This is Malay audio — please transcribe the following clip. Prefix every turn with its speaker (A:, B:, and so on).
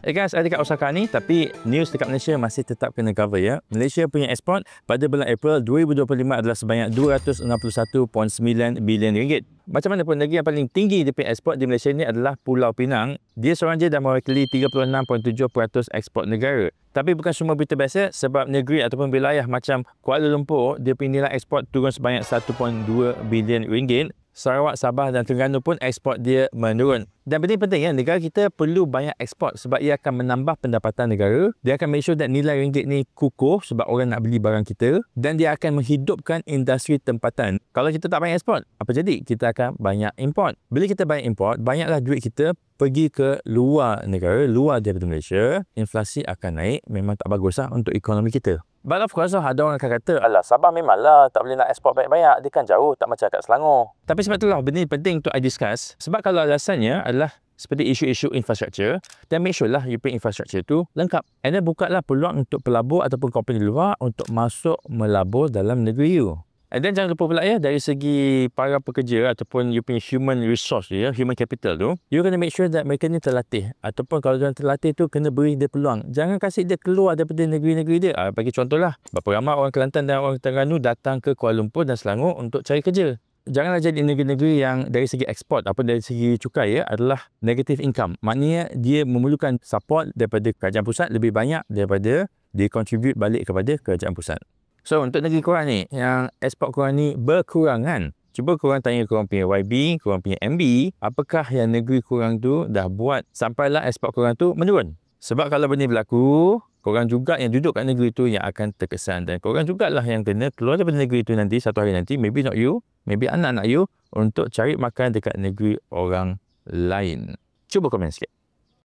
A: Guys, ada dekat Osaka ni, tapi news dekat Malaysia masih tetap kena cover ya. Malaysia punya ekspor pada bulan April 2025 adalah sebanyak 261.9 bilion ringgit. Macam mana pun, negeri yang paling tinggi di ekspor di Malaysia ni adalah Pulau Pinang. Dia seorang je dah mewakili 36.7% ekspor negara. Tapi bukan semua berita biasa, sebab negeri ataupun wilayah macam Kuala Lumpur, dia punya nilai ekspor turun sebanyak 1.2 bilion ringgit. Sarawak, Sabah dan Terengganu pun ekspor dia menurun. Dan benda penting ya, negara kita perlu banyak ekspor sebab ia akan menambah pendapatan negara. Dia akan make sure that nilai ringgit ni kukuh sebab orang nak beli barang kita, dan dia akan menghidupkan industri tempatan. Kalau kita tak banyak ekspor, apa jadi? Kita akan banyak import. Bila kita banyak import, banyaklah duit kita pergi ke luar negara, luar daripada Malaysia, inflasi akan naik. Memang tak bagus lah untuk ekonomi kita. But of course, ada orang akan kata, alah, Sabah memanglah tak boleh nak ekspor banyak-banyak. Dia kan jauh, tak macam kat Selangor. Tapi sebab itulah benda ni penting untuk I discuss. Sebab kalau alasannya adalah seperti isu-isu infrastruktur, dan make sure lah you punya infrastruktur tu lengkap. And then buka lah peluang untuk pelabur ataupun company luar untuk masuk melabur dalam negeri you. And then jangan lupa pula ya, dari segi para pekerja ataupun you punya human resource ya, human capital tu, you kena make sure that mereka ni terlatih. Ataupun kalau dia terlatih tu, kena beri dia peluang. Jangan kasih dia keluar daripada negeri-negeri dia. Bagi contoh lah, berapa ramai orang Kelantan dan orang Terengganu datang ke Kuala Lumpur dan Selangor untuk cari kerja. Janganlah jadi negeri-negeri yang dari segi ekspor ataupun dari segi cukai ya, adalah negative income. Maknanya dia memerlukan support daripada kerajaan pusat lebih banyak daripada dia contribute balik kepada kerajaan pusat. So, untuk negeri korang ni, yang ekspor korang ni berkurangan, cuba korang tanya korang punya YB, korang punya MB, apakah yang negeri korang tu dah buat sampailah ekspor korang tu menurun. Sebab kalau benda berlaku, korang juga yang duduk kat negeri tu yang akan terkesan. Dan korang jugalah yang kena keluar daripada negeri tu nanti, satu hari nanti, maybe not you, maybe anak-anak you, untuk cari makan dekat negeri orang lain. Cuba komen sikit.